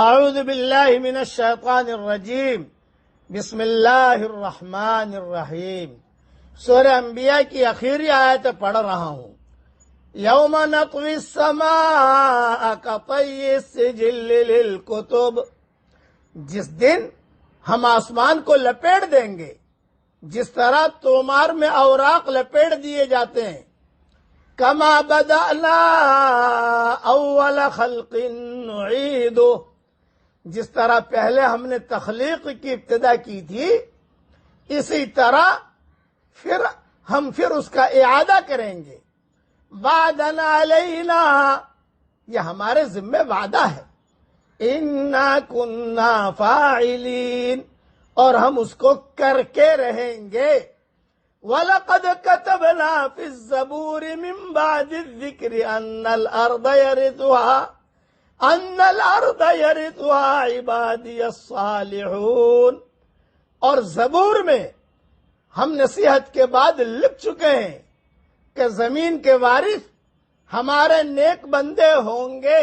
اعوذ باللہ من الشیطان الرجیم بسم اللہ الرحمن الرحیم سورہ انبیاء کی آخری آیت پڑھ رہا ہوں. یوم نطوی السماء کطی السجل للکتب، جس دن ہم آسمان کو لپیٹ دیں گے جس طرح تومار میں اوراق لپیٹ دیے جاتے ہیں. کما بدأنا اول خلق نعیدہ، جس طرح پہلے ہم نے تخلیق کی ابتدا کی تھی اسی طرح ہم اس کا اعادہ کریں گے. وعدن علینا، یہ ہمارے ذمہ وعدہ ہے. انا کننا فاعلین، اور ہم اس کو کر کے رہیں گے. وَلَقَدْ كَتَبْنَا فِي الزَّبُورِ مِن بَعْدِ الذِّكْرِ أَنَّ الْأَرْضَ يَرِثُهَا عِبَادِيَ الصَّالِحُونَ، اور زبور میں ہم نصیحت کے بعد لکھ چکے ہیں کہ زمین کے وارث ہمارے نیک بندے ہوں گے.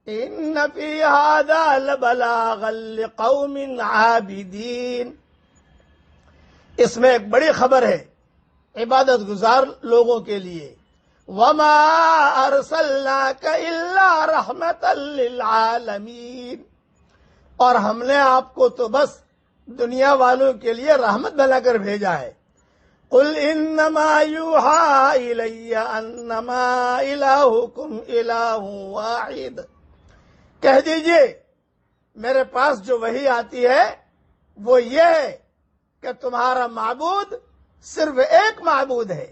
إِنَّ فِي هَذَا لَبَلَاغًا لِقَوْمٍ عَابِدِينَ، اس میں ایک بڑی خبر ہے عبادت گزار لوگوں کے لیے. وَمَا أَرْسَلْنَاكَ إِلَّا رَحْمَةً لِلْعَالَمِينَ، اور ہم نے آپ کو تو بس دنیا والوں کے لیے رحمت بنا کر بھیجا ہے. قُلْ إِنَّمَا يُوحَىٰ إِلَيَّ أَنَّمَا إِلَٰهُكُمْ إِلَٰهٌ وَاحِدٌ، کہہ دیجئے میرے پاس جو وحی آتی ہے وہ یہ ہے کہ تمہارا معبود صرف ایک معبود ہے.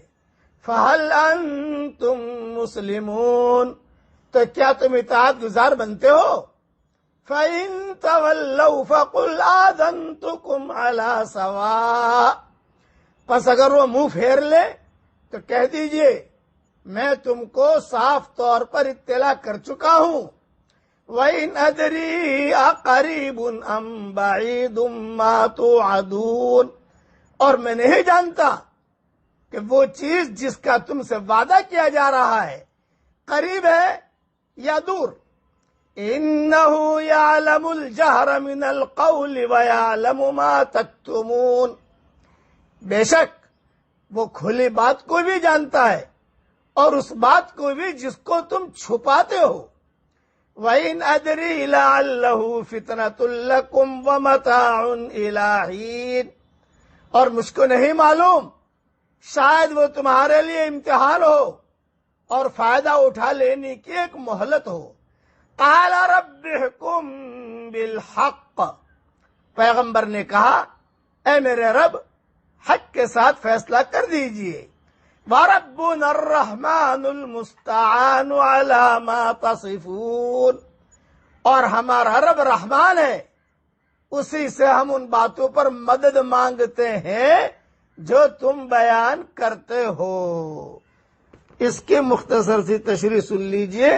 فَهَلْ أَنْتُمْ مُسْلِمُونَ، تو کیا تم اطاعت گزار بنتے ہو؟ فَإِن تَوَلَّوْا فَقُلْ آذَنْتُكُمْ عَلَىٰ سَوَاءٍ، پس اگر وہ منہ پھیر لے تو کہہ دیجئے میں تم کو صاف طور پر اطلاع کر چکا ہوں. وَإِنْ أَدْرِي أَقَرِيبٌ أَمْ بَعِيدٌ مَا تُوعَدُونَ، اور میں نہیں جانتا کہ وہ چیز جس کا تم سے وعدہ کیا جا رہا ہے قریب ہے یا دور. إِنَّهُ يَعْلَمُ الْجَهْرَ مِنَ الْقَوْلِ وَيَعْلَمُ مَا تَكْتُمُونَ، بے شک وہ کھلی بات کو بھی جانتا ہے اور اس بات کو بھی جس کو تم چھپاتے ہو. وَإِنْ أَدْرِي لَعَلَّهُ فِتْنَةٌ لَكُمْ وَمَتَاعٌ إِلَىٰ حِينٍ، اور مجھ کو نہیں معلوم شاید وہ تمہارے لیے امتحان ہو اور فائدہ اٹھا لینے کی ایک مہلت ہو. قَالَ رَبِّ احْكُم بِالْحَقِّ، پیغمبر نے کہا اے میرے رب حق کے ساتھ فیصلہ کر دیجئے. وَرَبُّنَا الرَّحْمَٰنُ الْمُسْتَعَانُ عَلَىٰ مَا تَصِفُونَ، اور ہمارا رب رحمان ہے، اسی سے ہم ان باتوں پر مدد مانگتے ہیں جو تم بیان کرتے ہو. اس کی مختصر سی تشریح سن لیجئے.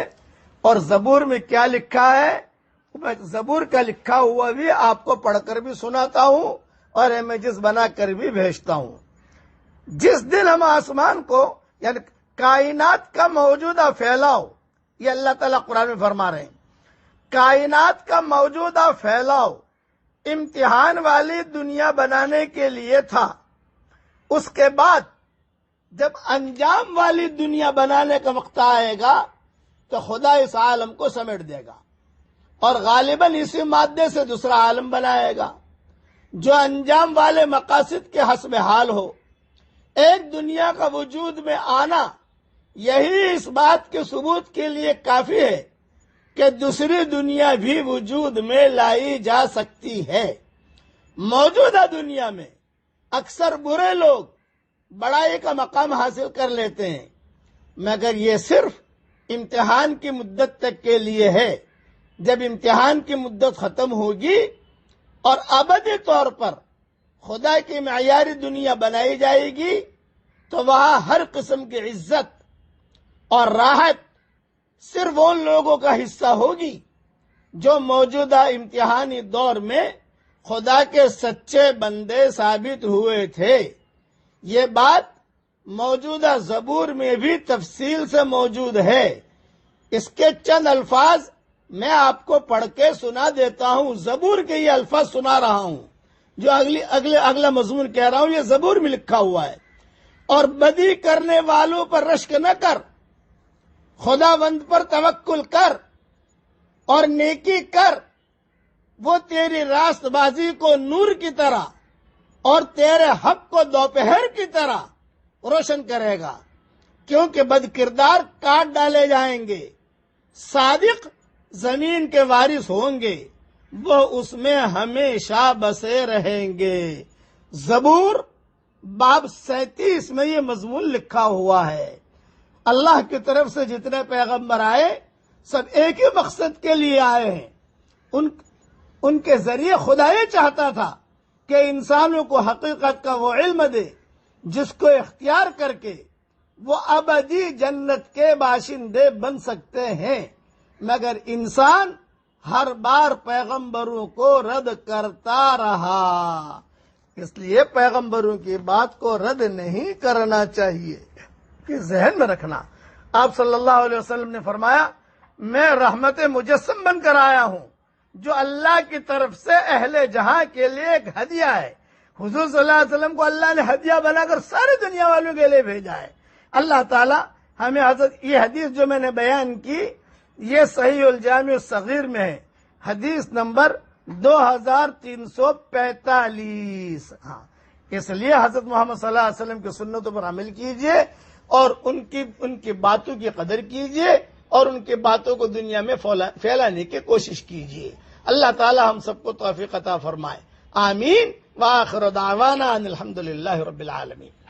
اور زبور میں کیا لکھا ہے، میں زبور کا لکھا ہوا بھی آپ کو پڑھ کر بھی سناتا ہوں اور امیجز بنا کر بھی بھیجتا ہوں. جس دن ہم آسمان کو یعنی کائنات کا موجودہ پھیلاؤ، یہ اللہ تعالیٰ قرآن میں فرما رہے ہیں، کائنات کا موجودہ پھیلاؤ امتحان والی دنیا بنانے کے لیے تھا. اس کے بعد جب انجام والی دنیا بنانے کا وقت آئے گا تو خدا اس عالم کو سمیٹ دے گا اور غالباً اسی مادے سے دوسرا عالم بنائے گا جو انجام والے مقاصد کے حسب حال ہو. ایک دنیا کا وجود میں آنا یہی اس بات کے ثبوت کے لیے کافی ہے کہ دوسری دنیا بھی وجود میں لائی جا سکتی ہے. موجودہ دنیا میں اکثر برے لوگ بڑائی کا مقام حاصل کر لیتے ہیں، مگر یہ صرف امتحان کی مدت تک کے لیے ہے. جب امتحان کی مدت ختم ہوگی اور ابدی طور پر خدا کی معیاری دنیا بنائی جائے گی تو وہاں ہر قسم کی عزت اور راحت صرف ان لوگوں کا حصہ ہوگی جو موجودہ امتحانی دور میں خدا کے سچے بندے ثابت ہوئے تھے. یہ بات موجودہ زبور میں بھی تفصیل سے موجود ہے. اس کے چند الفاظ میں آپ کو پڑھ کے سنا دیتا ہوں، زبور کے یہ الفاظ سنا رہا ہوں جو اگلا مضمون کہہ رہا ہوں، یہ زبور میں لکھا ہوا ہے۔ اور بدی کرنے والوں پر رشک نہ کر، خداوند پر توکل کر اور نیکی کر، وہ تیری راست بازی کو نور کی طرح اور تیرے حق کو دوپہر کی طرح روشن کرے گا، کیونکہ بد کردار کاٹ ڈالے جائیں گے، صادق زمین کے وارث ہوں گے، وہ اس میں ہمیشہ بسے رہیں گے۔ زبور باب 37 میں یہ مضمون لکھا ہوا ہے۔ اللہ کی طرف سے جتنے پیغمبر آئے سب ایک ہی مقصد کے لیے آئے ہیں، ان کے ذریعے خدا یہ چاہتا تھا کہ انسانوں کو حقیقت کا وہ علم دے جس کو اختیار کر کے وہ ابدی جنت کے باشندے بن سکتے ہیں، مگر انسان ہر بار پیغمبروں کو رد کرتا رہا۔ اس لیے پیغمبروں کی بات کو رد نہیں کرنا چاہیے، کہ ذہن میں رکھنا۔ آپ صلی اللہ علیہ وسلم نے فرمایا، میں رحمت مجسم بن کر آیا ہوں جو اللہ کی طرف سے اہل جہاں کے لیے ایک ہدیہ ہے۔ حضور صلی اللہ علیہ وسلم کو اللہ نے ہدیہ بنا کر ساری دنیا والوں کے لیے بھیجا ہے۔ اللہ تعالی ہمیں حضرت یہ حدیث جو میں نے بیان کی یہ صحیح الجامع الصغیر میں ہے، حدیث نمبر 2345۔ ہاں، اس لیے حضرت محمد صلی اللہ علیہ وسلم کی سنتوں پر عمل کیجئے اور ان کی باتوں کی قدر کیجئے اور ان کی باتوں کو دنیا میں پھیلانے کی کوشش کیجئے۔ اللہ تعالی ہم سب کو توفیق عطا فرمائے، آمین۔ وآخر دعوانا ان الحمد للہ رب العالمین۔